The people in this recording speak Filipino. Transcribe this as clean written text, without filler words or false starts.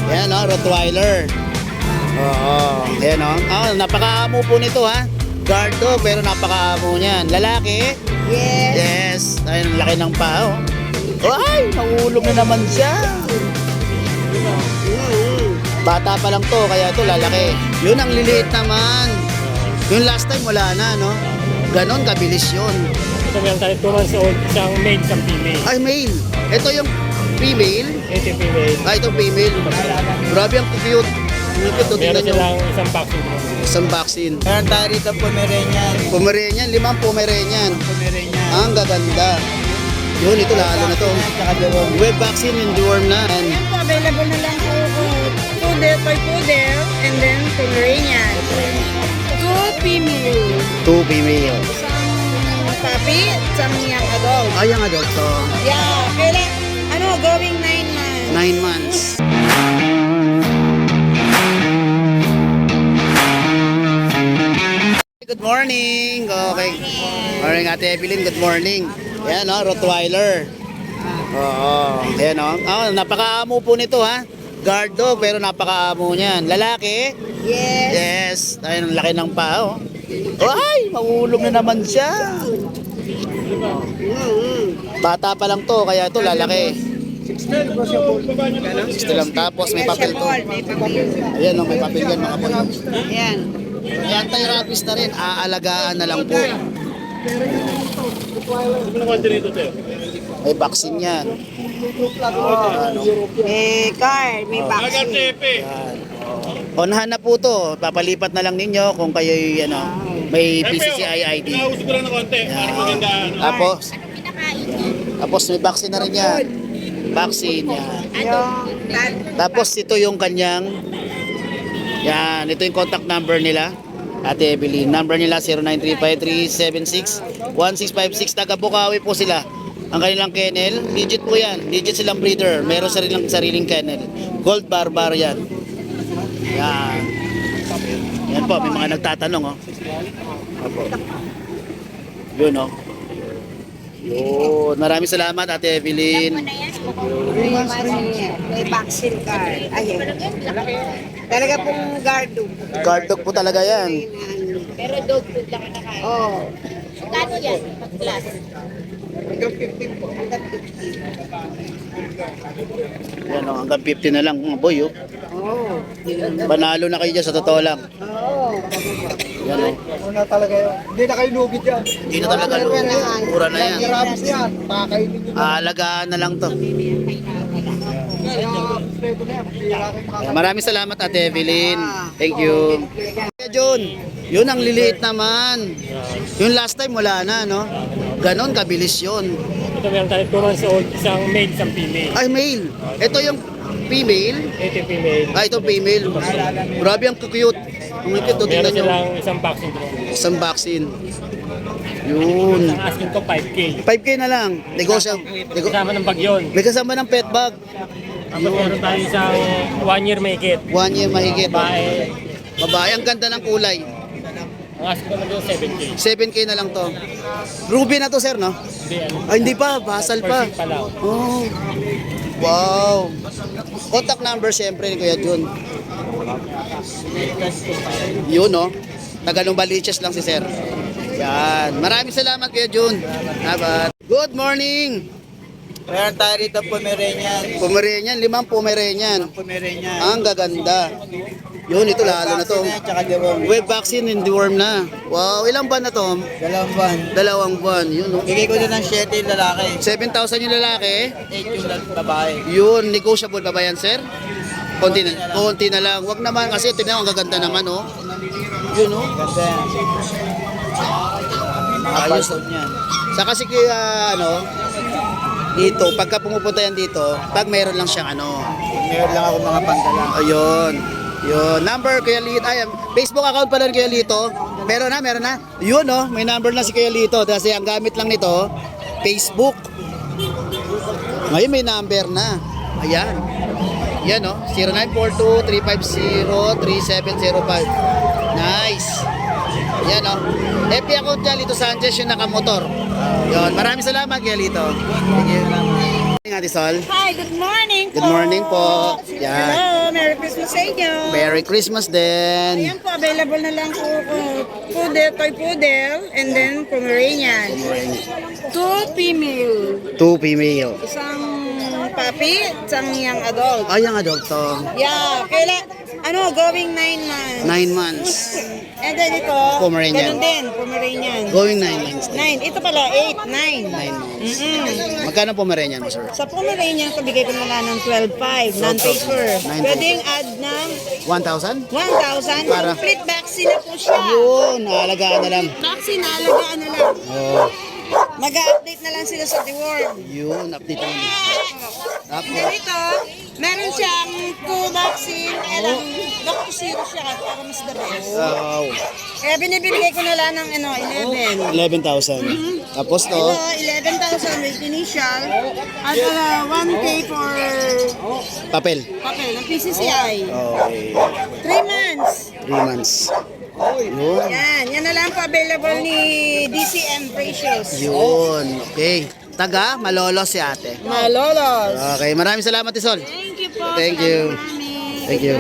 Yan o, Rottweiler. Oo, yan o. Napaka-amo po nito ha. Guard dog, pero napaka-amo niyan. Lalaki? Yes. Yes. Ayun, laki ng paa oh. Ay, nahulog na naman siya. Bata pa lang to, kaya to lalaki. Yun ang liliit naman. Yung last time wala na, no? Ganon, kabilis yun. Ito meron tayo 2 months old, isang male, isang female. Ay, male. Ito yung female. Ito yung female. Ay, ito female. Grabe ang cute. Ang cute, tingnan Meron nyo. silang isang vaccine. Isang vaccine. Meron tayo rito Pomeranian. Pomeranian, 5 Pomeranian. Pomeranian. Ang gaganda. Yun, ito lalo na to. Tsaka deworm. Web vaccine and deworm na. And Yan po, available na lang po poodle, toy poodle, and then Pomeranian. 2 female. 2 female. Isang puppy, isang young adult. Ay, ang adult to. Yeah, kailan, going 9 months. 9 months. Good morning. Okay. Morning, Ate Evelyn. Good morning. Ayan o, Rottweiler. Oo. Ayan o. Napaka-amo po nito ha. Guard dog, pero napaka-amo niyan. Lalaki? Yes. Yes. Ayun, laki ng paa oh. Ay, mahulog na naman siya. Bata pa lang to, kaya to lalaki. 60 lang. Tapos may papel to. May papel. Ayan o, may papel yan mga boy. Yan. Anti-rabies na rin, aalagaan na lang po. May vaccine yan. May card, may vaccine. Onhan na po to, papalipat na lang ninyo kung kayo may PCCI ID. Yan. Tapos may vaccine na rin yan. Vaccine yan. Tapos ito yung kanyang, yan, ito yung contact number nila. Ate Evelyn, number nila 0935-376-1656. Taga Bukawi po sila. Ang kanilang kennel, legit po yan. Legit silang breeder. Meron sariling kennel. Gold Barbar yan. Yan. Yan po, may mga nagtatanong oh. Opo. Yun oh. Yun. Maraming salamat Ate Evelyn. May vaccine card. Ayun. Talaga pong guard dog. Guard dog po talaga yan. Pero dog food lang nakain. Oo. Kano yan? Class. Hanggang 15 po. Hanggang 15. Yan oh, hanggang 50 na lang mga boy oh. Oo. Panalo na kayo dyan sa totoo lang. Oo. Yan oh. Una talaga yun. Hindi na kayo lugit yan. Hindi na talaga mura na yan. Rabies yan. Makakainin nyo. Aalagaan na lang to. Maraming salamat Ate Evelyn. Thank you. Kuya John, yun ang liliit naman. Yung last time wala na, no? Ganon, kabilis yun. Ito meron tayo 2 months old, isang male, isang female. Ay, male. Ito yung female. Ito yung female. Ay, ito female. Grabe ang cute. Ang cute, Meron tingnan nyo. silang isang vaccine. Isang vaccine. Yun. Ang asking ko 5K. 5K na lang. Negosyo. Kasama ng bag yun. May kasama ng pet bag. Tapos meron tayo isang 1 year mahigit. 1 year mahigit. Bae. Babae. Ang ganda ng kulay. Ang asking ko na doon 7K. 7K na lang to. Ruby na to, sir, no? Hindi, ano. Ay, hindi pa. Basal pa. First pa lang. Oh. Wow. Contact number, siyempre, ni Kuya Jun. Yun, no? Tagalong Baliches lang si sir. Yan. Maraming salamat, Kuya Jun. Good morning. Meron tayo rito Pomeranian. Pomeranian, 5 Pomeranian. Pomeranian. Ang gaganda. Yun, ito lalo na to. Tsaka deworm. Web vaccine and deworm na. Wow, ilang buwan na to? 2 buwan. 2 buwan. Yun, no? Bigay ko din ng 7 yung lalaki. 7,000 yung lalaki. 8 yung babae. Yun, negotiable ba ba yan, sir? Konti na lang. Wag naman kasi tingnan ang gaganda naman, oh. Yun, oh. Ganda yan. Ayos. Ayos niyan. Sa kasi kaya, dito, pagka pumupunta yan dito, pag mayroon lang siyang Meron lang ako mga pangdala. ayun. Yun, number Kuya Lito. Ay, Facebook account pala ni Kuya Lito. Meron na. Yun, oh, may number na si Kuya Lito kasi ang gamit lang nito, Facebook. Ngayon may number na. Ayan. Yan, oh, 0942-350-3705. Nice. Yan, oh. FB account niya, Lito Sanchez, yung nakamotor. Yun, maraming salamat Kuya Lito. Thank you. Ate Sol. Hi, good morning Good morning po. Yan. Hello, Christmas sa inyo. Merry Christmas din. Ayan po, available na lang po poodle, toy poodle, and then Pomeranian. 2 female. 2 female. Isang puppy, isang young adult. Ay, ang adult to. Yeah, going 9 months. 9 months. And then ito, Pomeranian. ganun din, Pomeranian. Going 9 months. 9. Ito pala, 8, 9 9. months. Mm-mm. Magkano Pomeranian mo, sir? Sa Pomeranian, pabigay ko na lang ng 12.5, non-paper. 9,500. Pwedeng add ng 1,000? 1,000. Para? Complete vaccine na po siya. Yun, naalagaan na lang. Vaccine, alagaan na lang. Oh, Mag-update na lang sila sa The World. yun, update na lang. Tapos, Ito, meron siyang 2 vaccine and Dr. Zero siya para mas the best. wow, Kaya binibigay ko na lang ng 11. 11,000. Tapos to, Ito, 11,000 with initial at 1K for papel. papel ng PCCI. Okay, 3 months. 3 months. Yun. Yan na lang po available ni DCM Precious. Yun, okay. Taga, malolo si ate. Malolos. Okay, maraming salamat, Isol. Thank you po. Thank you. Salamat, mami. Thank you.